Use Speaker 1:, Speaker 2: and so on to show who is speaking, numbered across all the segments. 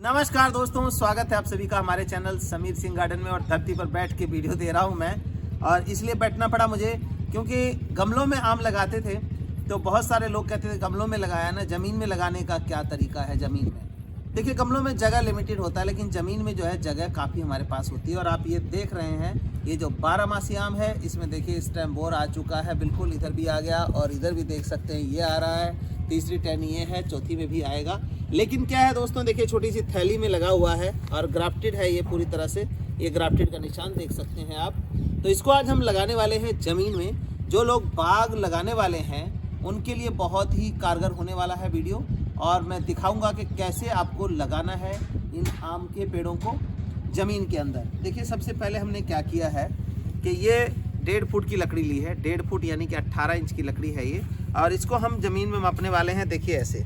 Speaker 1: नमस्कार दोस्तों, स्वागत है आप सभी का हमारे चैनल समीर सिंह गार्डन में। और धरती पर बैठ के वीडियो दे रहा हूं मैं, और इसलिए बैठना पड़ा मुझे क्योंकि गमलों में आम लगाते थे तो बहुत सारे लोग कहते थे गमलों में लगाया ना, ज़मीन में लगाने का क्या तरीका है। ज़मीन में देखिए, गमलों में जगह लिमिटेड होता है, लेकिन ज़मीन में जो है जगह काफ़ी हमारे पास होती है। और आप ये देख रहे हैं, ये जो 12 आम है, इसमें देखिए इस टाइम बोर आ चुका है, बिल्कुल इधर भी आ गया और इधर भी देख सकते हैं ये आ रहा है। तीसरी टहनी ये है, चौथी में भी आएगा। लेकिन क्या है दोस्तों, देखिए छोटी सी थैली में लगा हुआ है और ग्राफ्टेड है ये पूरी तरह से। ये ग्राफ्टेड का निशान देख सकते हैं आप। तो इसको आज हम लगाने वाले हैं ज़मीन में। जो लोग बाग लगाने वाले हैं उनके लिए बहुत ही कारगर होने वाला है वीडियो, और मैं दिखाऊंगा कि कैसे आपको लगाना है इन आम के पेड़ों को ज़मीन के अंदर। देखिए, सबसे पहले हमने क्या किया है कि ये 1.5 फुट की लकड़ी ली है। 1.5 फुट यानी कि 18 इंच की लकड़ी है ये, और इसको हम ज़मीन में मापने वाले हैं। देखिए ऐसे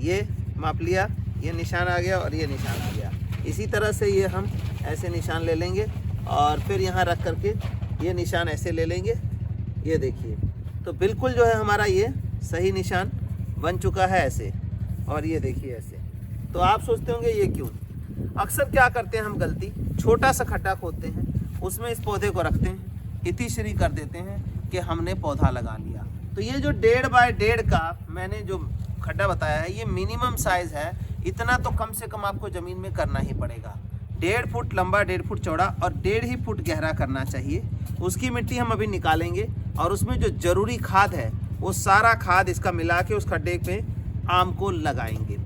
Speaker 1: ये माप लिया, ये निशान आ गया और ये निशान आ गया। इसी तरह से ये हम ऐसे निशान ले लेंगे और फिर यहाँ रख करके ये निशान ऐसे ले लेंगे। ये देखिए, तो बिल्कुल जो है हमारा ये सही निशान बन चुका है ऐसे। और ये देखिए ऐसे। तो आप सोचते होंगे ये क्यों? अक्सर क्या करते हैं हम गलती, छोटा सा खड्डा खोदते हैं, उसमें इस पौधे को रखते हैं, इतिश्री कर देते हैं कि हमने पौधा लगा लिया। तो ये जो 1.5 बाय 1.5 का मैंने जो खड्डा बताया है, ये मिनिमम साइज़ है। इतना तो कम से कम आपको ज़मीन में करना ही पड़ेगा। 1.5 फुट लंबा, 1.5 फुट चौड़ा और 1.5 ही फुट गहरा करना चाहिए। उसकी मिट्टी हम अभी निकालेंगे और उसमें जो ज़रूरी खाद है वो सारा खाद इसका मिला के उस खड्डे पे आम को लगाएंगे।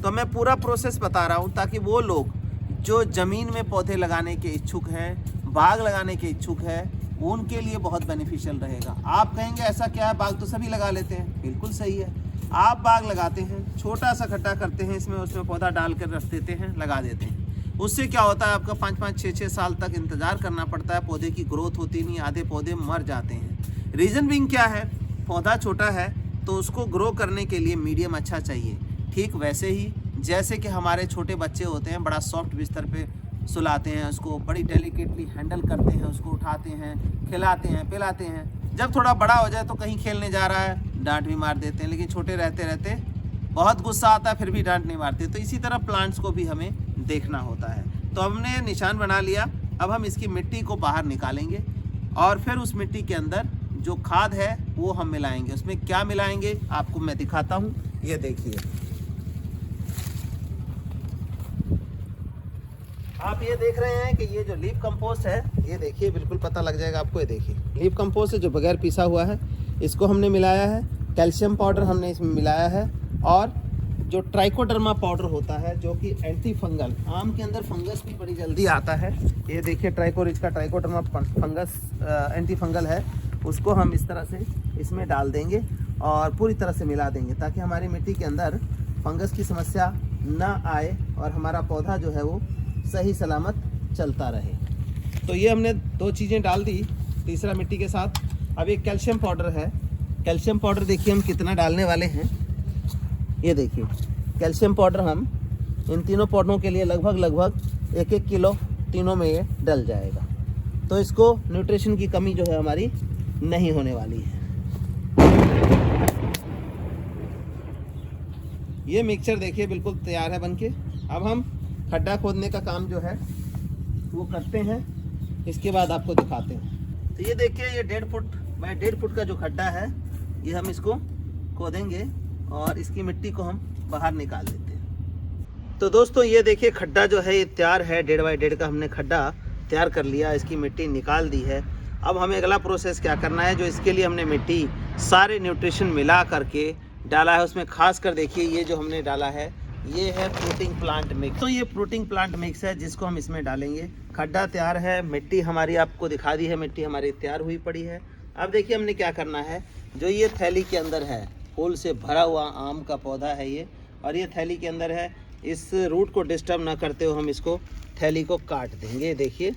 Speaker 1: तो मैं पूरा प्रोसेस बता रहा हूँ ताकि वो लोग जो ज़मीन में पौधे लगाने के इच्छुक हैं, बाग लगाने के इच्छुक हैं, उनके लिए बहुत बेनिफिशियल रहेगा। आप कहेंगे ऐसा क्या है, बाग तो सभी लगा लेते हैं। बिल्कुल सही है, आप बाग लगाते हैं, छोटा सा खड्डा करते हैं, उसमें पौधा डाल कर रख देते हैं, लगा देते हैं। उससे क्या होता है, आपका 5-5, 6-6 साल तक इंतज़ार करना पड़ता है, पौधे की ग्रोथ होती नहीं, आधे पौधे मर जाते हैं। रीज़न बीइंग क्या है, पौधा छोटा है तो उसको ग्रो करने के लिए मीडियम अच्छा चाहिए। ठीक वैसे ही जैसे कि हमारे छोटे बच्चे होते हैं, बड़ा सॉफ्ट बिस्तर पे सुलाते हैं, उसको बड़ी डेलिकेटली हैंडल करते हैं, उसको उठाते हैं, खिलाते हैं, पिलाते हैं। जब थोड़ा बड़ा हो जाए तो कहीं खेलने जा रहा है, डांट भी मार देते हैं, लेकिन छोटे रहते रहते बहुत गुस्सा आता है, फिर भी डांट नहीं मारते। तो इसी तरह प्लांट्स को भी हमें देखना होता है। तो हमने निशान बना लिया। अब हम इसकी मिट्टी को बाहर निकालेंगे और फिर उस मिट्टी के अंदर जो खाद है वो हम मिलाएंगे। उसमें क्या मिलाएंगे आपको मैं दिखाता हूँ। ये देखिए, आप ये देख रहे हैं कि ये जो लीफ कंपोस्ट है, ये देखिए बिल्कुल पता लग जाएगा आपको। ये देखिए लीफ कंपोस्ट है जो बगैर पिसा हुआ है, इसको हमने मिलाया है। कैल्शियम पाउडर हमने इसमें मिलाया है, और जो ट्राइकोडर्मा पाउडर होता है जो कि एंटी फंगल, आम के अंदर फंगस भी बड़ी जल्दी आता है। ये देखिए ट्राइकोरिज का ट्राइकोडर्मा फंगस एंटी फंगल है, उसको हम इस तरह से इसमें डाल देंगे और पूरी तरह से मिला देंगे ताकि हमारी मिट्टी के अंदर फंगस की समस्या ना आए और हमारा पौधा जो है वो सही सलामत चलता रहे। तो ये हमने 2 चीज़ें डाल दी तीसरा मिट्टी के साथ। अब एक कैल्शियम पाउडर है। कैल्शियम पाउडर देखिए हम कितना डालने वाले हैं। ये देखिए कैल्शियम पाउडर हम इन तीनों पौधों के लिए लगभग 1-1 किलो तीनों में ये डल जाएगा। तो इसको न्यूट्रिशन की कमी जो है हमारी नहीं होने वाली है। ये मिक्सचर देखिए बिल्कुल तैयार है बनके। अब हम खड्डा खोदने का काम जो है वो करते हैं, इसके बाद आपको दिखाते हैं। तो ये देखिए, ये 1.5 फुट बाय 1.5 फुट का जो खड्डा है, ये हम इसको खोदेंगे और इसकी मिट्टी को हम बाहर निकाल देते हैं। तो दोस्तों ये देखिए खड्डा जो है ये तैयार है। 1.5 बाय 1.5 का हमने खड्डा तैयार कर लिया, इसकी मिट्टी निकाल दी है। अब हमें अगला प्रोसेस क्या करना है, जो इसके लिए हमने मिट्टी सारे न्यूट्रिशन मिला करके डाला है, उसमें खास कर देखिए ये जो हमने डाला है ये है फ्रूटिंग प्लांट मिक्स। तो ये फ्रूटिंग प्लांट मिक्स है जिसको हम इसमें डालेंगे। खड्डा तैयार है, मिट्टी हमारी आपको दिखा दी है, मिट्टी हमारी तैयार हुई पड़ी है। अब देखिए हमने क्या करना है, जो ये थैली के अंदर है, फूल से भरा हुआ आम का पौधा है ये, और ये थैली के अंदर है। इस रूट को डिस्टर्ब ना करते हुए हम इसको थैली को काट देंगे। देखिए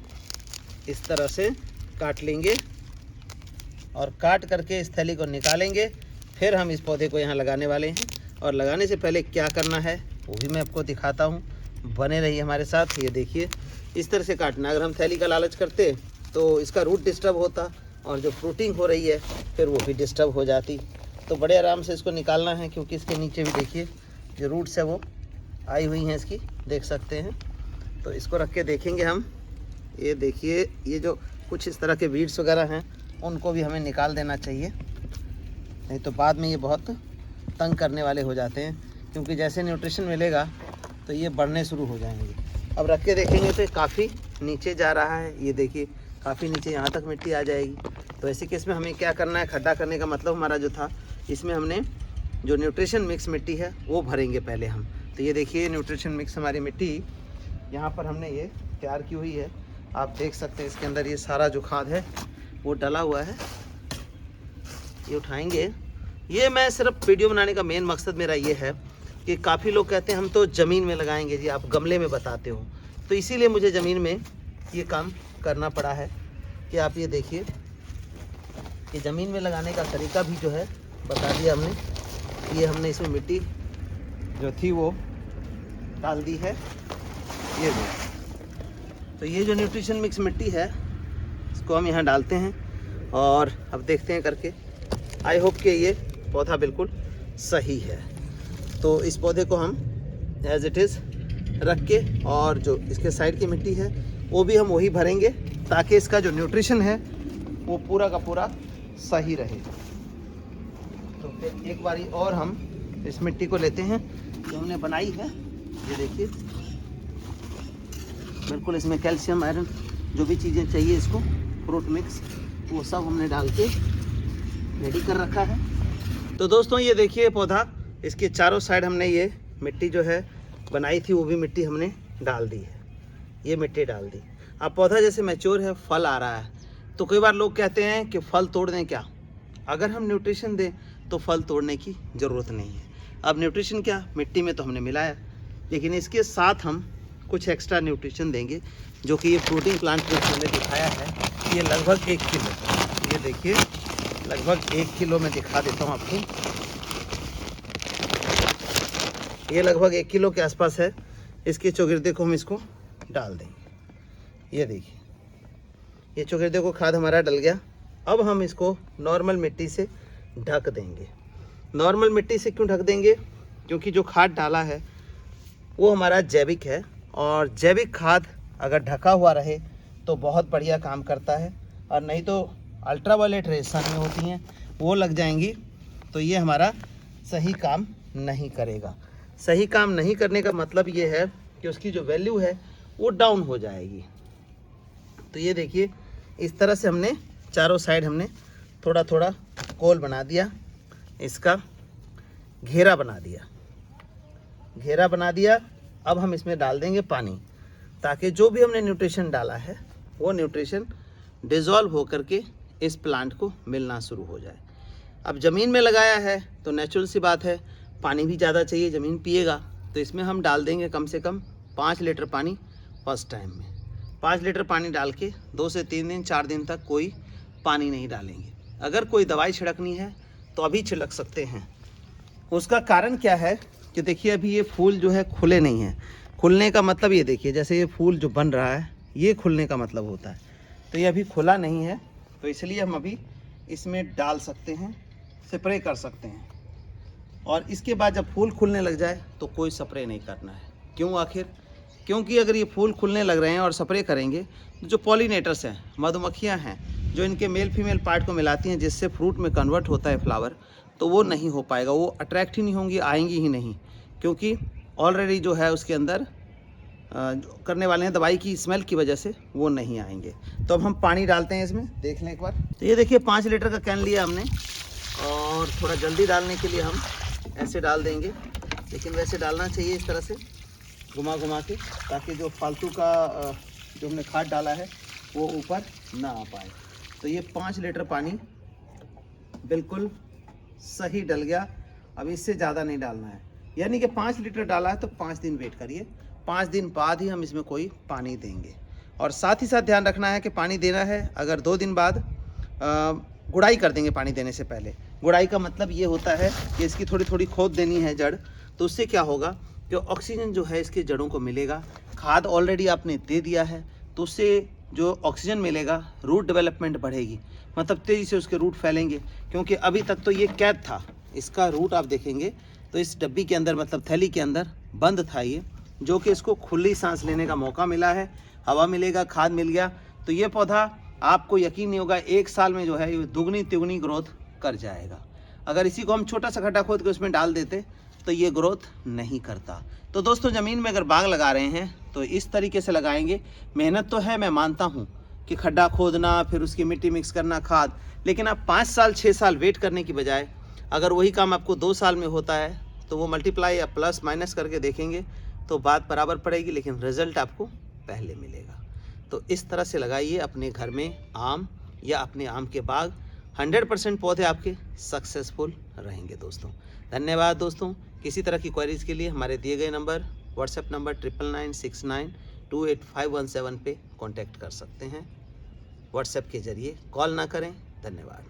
Speaker 1: इस तरह से काट लेंगे और काट करके इस थैली को निकालेंगे। फिर हम इस पौधे को यहाँ लगाने वाले हैं, और लगाने से पहले क्या करना है वो भी मैं आपको दिखाता हूँ। बने रहिए हमारे साथ। ये देखिए इस तरह से काटना। अगर हम थैली का लालच करते तो इसका रूट डिस्टर्ब होता और जो फ्रूटिंग हो रही है फिर वो भी डिस्टर्ब हो जाती। तो बड़े आराम से इसको निकालना है, क्योंकि इसके नीचे भी देखिए जो रूट्स है वो आई हुई हैं इसकी, देख सकते हैं। तो इसको रख के देखेंगे हम। ये देखिए, ये जो कुछ इस तरह के वीड्स वगैरह हैं उनको भी हमें निकाल देना चाहिए, नहीं तो बाद में ये बहुत तंग करने वाले हो जाते हैं, क्योंकि जैसे न्यूट्रिशन मिलेगा तो ये बढ़ने शुरू हो जाएंगे। अब रख के देखेंगे तो काफ़ी नीचे जा रहा है, ये देखिए काफ़ी नीचे यहाँ तक मिट्टी आ जाएगी। तो ऐसे केस में हमें क्या करना है, खड्डा करने का मतलब हमारा जो था, इसमें हमने जो न्यूट्रिशन मिक्स मिट्टी है वो भरेंगे पहले हम। तो ये देखिए न्यूट्रिशन मिक्स हमारी मिट्टी यहाँ पर हमने ये तैयार की हुई है, आप देख सकते हैं। इसके अंदर ये सारा जो खाद है वो डला हुआ है, ये उठाएंगे। ये मैं सिर्फ वीडियो बनाने का मेन मकसद मेरा ये है कि काफ़ी लोग कहते हैं हम तो ज़मीन में लगाएंगे जी, आप गमले में बताते हो, तो इसीलिए मुझे ज़मीन में ये काम करना पड़ा है कि आप ये देखिए कि ज़मीन में लगाने का तरीका भी जो है बता दिया हमने। ये हमने इसमें मिट्टी जो थी वो डाल दी है, ये देखिए। तो ये जो न्यूट्रिशन मिक्स मिट्टी है इसको हम यहाँ डालते हैं और अब देखते हैं करके। आई होप कि ये पौधा बिल्कुल सही है। तो इस पौधे को हम एज इट इज़ रख के, और जो इसके साइड की मिट्टी है वो भी हम वही भरेंगे, ताकि इसका जो न्यूट्रिशन है वो पूरा का पूरा सही रहे। तो फिर एक बारी और हम इस मिट्टी को लेते हैं जो हमने बनाई है, ये देखिए बिल्कुल इसमें कैल्शियम, आयरन, जो भी चीज़ें चाहिए इसको, फ्रूट मिक्स, वो सब हमने डाल के रेडी कर रखा है। तो दोस्तों ये देखिए पौधा, इसके चारों साइड हमने ये मिट्टी जो है बनाई थी वो भी मिट्टी हमने डाल दी है, ये मिट्टी डाल दी। अब पौधा जैसे मैच्योर है, फल आ रहा है, तो कई बार लोग कहते हैं कि फल तोड़ दें क्या। अगर हम न्यूट्रिशन दें तो फल तोड़ने की ज़रूरत नहीं है। अब न्यूट्रिशन क्या, मिट्टी में तो हमने मिलाया, लेकिन इसके साथ हम कुछ एक्स्ट्रा न्यूट्रिशन देंगे, जो कि ये फ्रूटिंग प्लांट जो हमने दिखाया है, ये लगभग 1 किलो, ये देखिए लगभग 1 किलो मैं दिखा देता हूँ आपको। ये लगभग 1 किलो के आसपास है। इसके चौगिर्दे को हम इसको डाल देंगे, ये देखिए ये चौगिर्दे को खाद हमारा डल गया। अब हम इसको नॉर्मल मिट्टी से ढक देंगे। नॉर्मल मिट्टी से क्यों ढक देंगे, क्योंकि जो खाद डाला है वो हमारा जैविक है, और जैविक खाद अगर ढका हुआ रहे तो बहुत बढ़िया काम करता है, और नहीं तो अल्ट्रावायलेट रेज सन में होती हैं वो लग जाएंगी, तो ये हमारा सही काम नहीं करेगा। सही काम नहीं करने का मतलब ये है कि उसकी जो वैल्यू है वो डाउन हो जाएगी। तो ये देखिए इस तरह से हमने चारों साइड हमने थोड़ा थोड़ा कोल बना दिया, इसका घेरा बना दिया, घेरा बना दिया। अब हम इसमें डाल देंगे पानी, ताकि जो भी हमने न्यूट्रिशन डाला है वो न्यूट्रिशन डिज़ोल्व होकर के इस प्लांट को मिलना शुरू हो जाए। अब ज़मीन में लगाया है तो नेचुरल सी बात है, पानी भी ज़्यादा चाहिए, ज़मीन पिएगा, तो इसमें हम डाल देंगे कम से कम 5 लीटर पानी फर्स्ट टाइम में। 5 लीटर पानी डाल के 2 से 3 दिन 4 दिन तक कोई पानी नहीं डालेंगे। अगर कोई दवाई छिड़कनी है तो अभी छिड़क सकते हैं। उसका कारण क्या है कि देखिए अभी ये फूल जो है खुले नहीं हैं। खुलने का मतलब ये देखिए, जैसे ये फूल जो बन रहा है ये खुलने का मतलब होता है, तो ये अभी खुला नहीं है, तो इसलिए हम अभी इसमें डाल सकते हैं, स्प्रे कर सकते हैं। और इसके बाद जब फूल खुलने लग जाए तो कोई स्प्रे नहीं करना है। क्यों आखिर? क्योंकि अगर ये फूल खुलने लग रहे हैं और स्प्रे करेंगे तो जो पॉलिनेटर्स हैं, मधुमक्खियां हैं, जो इनके मेल फीमेल पार्ट को मिलाती हैं जिससे फ्रूट में कन्वर्ट होता है फ्लावर, तो वो नहीं हो पाएगा, वो अट्रैक्ट ही नहीं होंगी, आएंगी ही नहीं, क्योंकि ऑलरेडी जो है उसके अंदर जो करने वाले हैं दवाई की स्मेल की वजह से वो नहीं आएंगे। तो अब हम पानी डालते हैं इसमें, देख लें एक बार। तो ये देखिए 5 लीटर का कैन लिया हमने, और थोड़ा जल्दी डालने के लिए हम ऐसे डाल देंगे, लेकिन वैसे डालना चाहिए इस तरह से घुमा घुमा के, ताकि जो फालतू का जो हमने खाद डाला है वो ऊपर ना आ पाए। तो ये 5 लीटर पानी बिल्कुल सही डल गया। अब इससे ज़्यादा नहीं डालना है, यानी कि 5 लीटर डाला है तो 5 दिन वेट करिए, 5 दिन बाद ही हम इसमें कोई पानी देंगे। और साथ ही साथ ध्यान रखना है कि पानी देना है, अगर 2 दिन बाद गुड़ाई कर देंगे पानी देने से पहले। गुड़ाई का मतलब ये होता है कि इसकी थोड़ी थोड़ी खोद देनी है जड़, तो उससे क्या होगा कि ऑक्सीजन जो है इसके जड़ों को मिलेगा। खाद ऑलरेडी आपने दे दिया है, तो उससे जो ऑक्सीजन मिलेगा, रूट डेवलपमेंट बढ़ेगी, मतलब तेज़ी से उसके रूट फैलेंगे। क्योंकि अभी तक तो ये कैद था, इसका रूट आप देखेंगे तो इस डब्बी के अंदर, मतलब थैली के अंदर बंद था ये, जो कि इसको खुली सांस लेने का मौका मिला है, हवा मिलेगा, खाद मिल गया, तो ये पौधा आपको यकीन नहीं होगा 1 साल में जो है ये दुगनी तिगुनी ग्रोथ कर जाएगा। अगर इसी को हम छोटा सा खड्डा खोद के उसमें डाल देते तो ये ग्रोथ नहीं करता। तो दोस्तों, ज़मीन में अगर बाग लगा रहे हैं तो इस तरीके से लगाएंगे। मेहनत तो है, मैं मानता हूँ कि खड्डा खोदना, फिर उसकी मिट्टी मिक्स करना, खाद, लेकिन आप 5 साल 6 साल वेट करने की बजाय अगर वही काम आपको 2 साल में होता है तो वो मल्टीप्लाई या प्लस माइनस करके देखेंगे तो बात बराबर पड़ेगी, लेकिन रिजल्ट आपको पहले मिलेगा। तो इस तरह से लगाइए अपने घर में आम या अपने आम के बाग, 100% पौधे आपके सक्सेसफुल रहेंगे। दोस्तों धन्यवाद। दोस्तों, किसी तरह की क्वेरीज के लिए हमारे दिए गए नंबर, व्हाट्सएप नंबर 9996928517 पे कांटेक्ट कर सकते हैं। व्हाट्सएप के जरिए कॉल ना करें। धन्यवाद।